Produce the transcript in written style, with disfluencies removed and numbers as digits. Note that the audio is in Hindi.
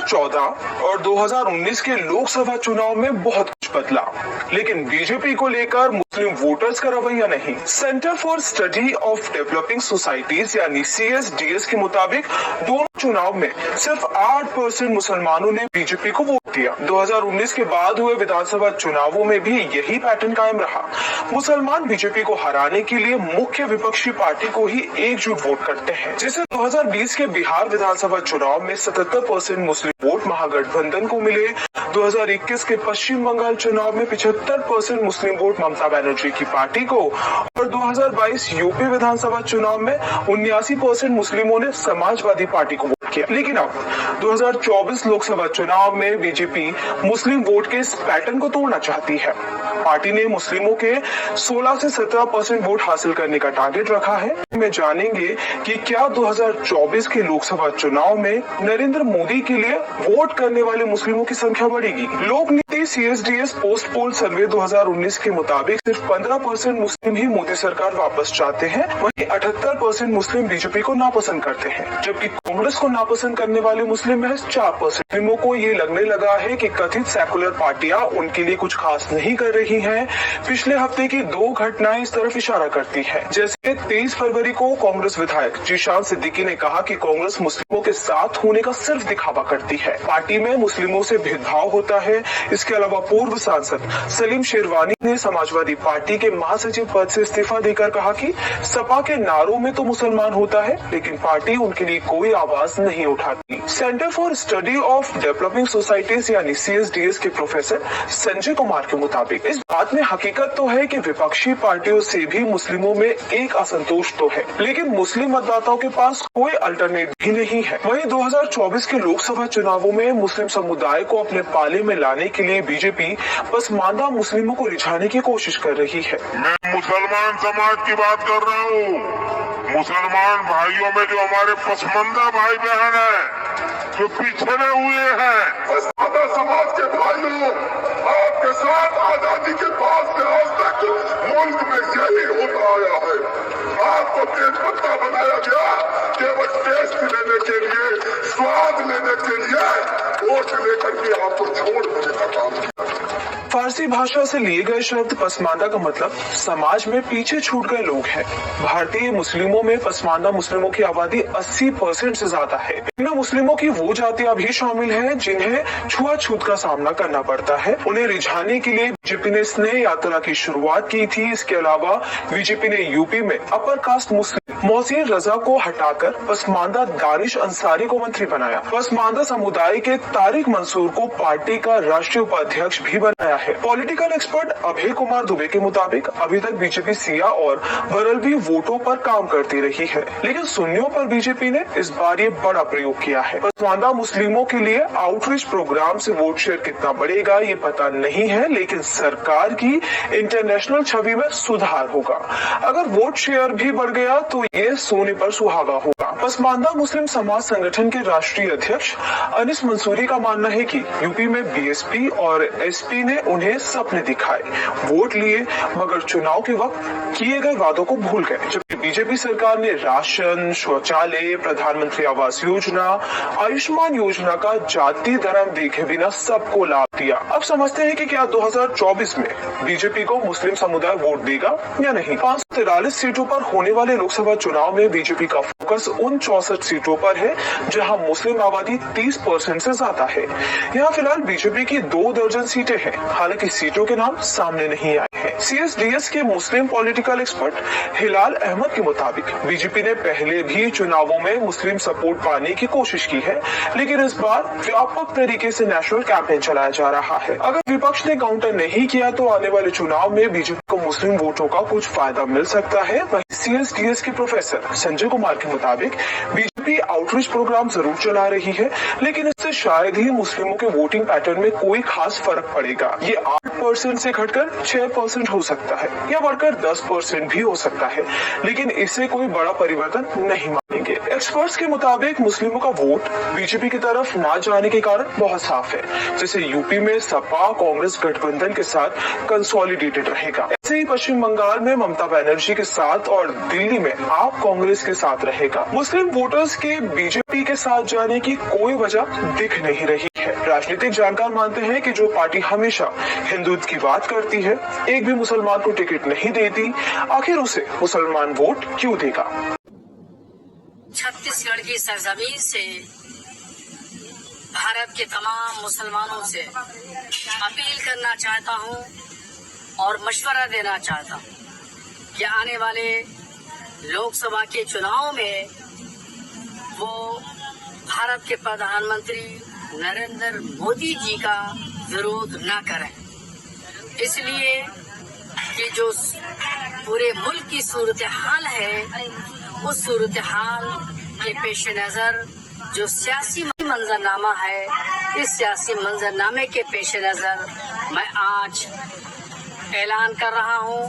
2014 और 2019 के लोकसभा चुनाव में बहुत कुछ बदला, लेकिन बीजेपी को लेकर मुस्लिम वोटर्स का रवैया नहीं। Centre for study of developing societies यानी CSDS के मुताबिक दोनों चुनाव में सिर्फ 8% मुसलमानों ने बीजेपी को वोट दिया। 2019 के बाद हुए विधानसभा चुनावों में भी यही पैटर्न कायम रहा। मुसलमान बीजेपी को हराने के लिए मुख्य विपक्षी पार्टी को ही एकजुट वोट करते हैं। जैसे 2020 के बिहार विधानसभा चुनाव में 77% मुस्लिम वोट महागठबंधन को मिले। 2021 के पश्चिम बंगाल चुनाव में 75% मुस्लिम वोट ममता बनर्जी की पार्टी को और 2022 यूपी विधानसभा चुनाव में 79% मुस्लिमों ने समाजवादी पार्टी को वोट किया। लेकिन अब 2024 लोकसभा चुनाव में बीजेपी मुस्लिम वोट के इस पैटर्न को तोड़ना चाहती है। पार्टी ने मुस्लिमों के 16 से 17% वोट हासिल करने का टारगेट रखा है। में जानेंगे कि क्या 2024 के लोकसभा चुनाव में नरेंद्र मोदी के लिए वोट करने वाले मुस्लिमों की संख्या बढ़ेगी। लोक नीति CSDS पोस्ट पोल सर्वे 2019 के मुताबिक सिर्फ 15% मुस्लिम ही मोदी सरकार वापस चाहते हैं, वहीं 78% मुस्लिम बीजेपी को नापसंद करते हैं, जबकि कांग्रेस को नापसंद करने वाले मुस्लिम महज 4%। मुस्लिमों को ये लगने लगा है कि कथित सेकुलर पार्टियां उनके लिए कुछ खास नहीं कर रही हैं। पिछले हफ्ते की 2 घटनाएं इस तरफ इशारा करती है। जैसे 23 फरवरी को कांग्रेस विधायक जीशान सिद्दीकी ने कहा कि कांग्रेस मुस्लिमों के साथ होने का सिर्फ दिखावा करती है, पार्टी में मुस्लिमों से भेदभाव होता है। इसके अलावा पूर्व सांसद सलीम शेरवानी ने समाजवादी पार्टी के महासचिव पद से इस्तीफा देकर कहा कि सपा के नारों में तो मुसलमान होता है, लेकिन पार्टी उनके लिए कोई आवाज नहीं उठाती। Centre for study of developing societies यानी CSDS के प्रोफेसर संजय कुमार के मुताबिक इस बात में हकीकत तो है कि विपक्षी पार्टियों से भी मुस्लिमों में एक असंतोष तो है, लेकिन मुस्लिम मतदाताओं के पास कोई अल्टरनेट भी नहीं है। वहीं 2024 के लोकसभा चुनावों में मुस्लिम समुदाय को अपने पाले में लाने के लिए बीजेपी पसमानदा मुस्लिमों को रिझाने की कोशिश कर रही है। मैं मुसलमान समाज की बात कर रहा हूँ। मुसलमान भाइयों में जो हमारे पसमानदा भाई बहन है, जो पिछड़े हुए हैं, पसमानदा समाज के भाइयों, आपके साथ आजादी के बाद से आज तक मुल्क में यही होता आया है। आपको तेज पत्ता बनाया गया केवल टेस्ट लेने के लिए, स्वाद लेने के लिए, वोट लेकर के आपको छोड़ देने का काम किया। फारसी भाषा से लिए गए शब्द पसमानदा का मतलब समाज में पीछे छूट गए लोग हैं। भारतीय मुस्लिमों में पसमानदा मुस्लिमों की आबादी 80% से ज्यादा है। इनमें मुस्लिमों की वो जातियां भी शामिल हैं जिन्हें छुआछूत का सामना करना पड़ता है। उन्हें रिझाने के लिए बीजेपी ने स्नेह यात्रा की शुरुआत की थी। इसके अलावा बीजेपी ने यूपी में अपर कास्ट मुस्लिम मोहसिन रजा को हटाकर पसमानदा दानिश अंसारी को मंत्री बनाया। पसमानदा समुदाय के तारिक मंसूर को पार्टी का राष्ट्रीय उपाध्यक्ष भी बनाया है। पॉलिटिकल एक्सपर्ट अभय कुमार दुबे के मुताबिक अभी तक बीजेपी सिया और बरेलवी वोटों पर काम करती रही है, लेकिन सुन्नियों पर बीजेपी ने इस बार ये बड़ा प्रयोग किया है। पसमानदा मुस्लिमों के लिए आउटरीच प्रोग्राम से वोट शेयर कितना बढ़ेगा ये पता नहीं है, लेकिन सरकार की इंटरनेशनल छवि में सुधार होगा। अगर वोट शेयर भी बढ़ गया तो ये सोने पर सुहागा होगा। पसमानदा मुस्लिम समाज संगठन के राष्ट्रीय अध्यक्ष अनिस मंसूरी का मानना है कि यूपी में BSP और SP ने उन्हें सपने दिखाए, वोट लिए, मगर चुनाव के वक्त किए गए वादों को भूल गए। जबकि बीजेपी सरकार ने राशन, शौचालय, प्रधानमंत्री आवास योजना, आयुष्मान योजना का जाति धर्म देखे बिना सबको लाभ दिया। अब समझते हैं कि क्या 2024 में बीजेपी को मुस्लिम समुदाय वोट देगा या नहीं। 543 सीटों पर होने वाले लोकसभा चुनाव में बीजेपी का फोकस उन 64 सीटों पर है जहां मुस्लिम आबादी 30% से ज्यादा है। यहाँ फिलहाल बीजेपी की 2 दर्जन सीटें हैं, हालांकि सीटों के नाम सामने नहीं आए हैं। CSDS के मुस्लिम पॉलिटिकल एक्सपर्ट हिलाल अहमद के मुताबिक बीजेपी ने पहले भी चुनावों में मुस्लिम सपोर्ट पाने की कोशिश की है, लेकिन इस बार व्यापक तरीके से नेशनल कैंपेन चलाया जा रहा है। अगर विपक्ष ने काउंटर नहीं किया तो आने वाले चुनाव में बीजेपी को मुस्लिम वोटों का कुछ फायदा मिल सकता है। वहीं CSDS के प्रोफेसर संजय कुमार के मुताबिक बीजेपी आउटरीच प्रोग्राम जरूर चला रही है, लेकिन इससे शायद ही मुस्लिमों के वोटिंग पैटर्न में कोई खास फर्क पड़ेगा। ये 8% से घटकर 6% हो सकता है या बढ़कर 10% भी हो सकता है, लेकिन इससे कोई बड़ा परिवर्तन नहीं मानेगा। एक्सपर्ट्स के मुताबिक मुस्लिमों का वोट बीजेपी की तरफ ना जाने के कारण बहुत साफ है। जैसे यूपी में सपा कांग्रेस गठबंधन के साथ कंसोलिडेटेड रहेगा, ऐसे ही पश्चिम बंगाल में ममता बनर्जी के साथ और दिल्ली में आप कांग्रेस के साथ रहेगा। मुस्लिम वोटर्स के बीजेपी के साथ जाने की कोई वजह दिख नहीं रही है। राजनीतिक जानकार मानते हैं कि जो पार्टी हमेशा हिंदुत्व की बात करती है, एक भी मुसलमान को टिकट नहीं देती, आखिर उसे मुसलमान वोट क्यों देगा। छत्तीसगढ़ की सरजमीन से भारत के तमाम मुसलमानों से अपील करना चाहता हूं और मशवरा देना चाहता हूं कि आने वाले लोकसभा के चुनाव में वो भारत के प्रधानमंत्री नरेंद्र मोदी जी का विरोध न करें, इसलिए कि जो पूरे मुल्क की सूरत हाल है, उस सूरत हाल के पेश नजर जो सियासी मंजरनामा है, इस सियासी मंजरनामे के पेश नजर मैं आज ऐलान कर रहा हूं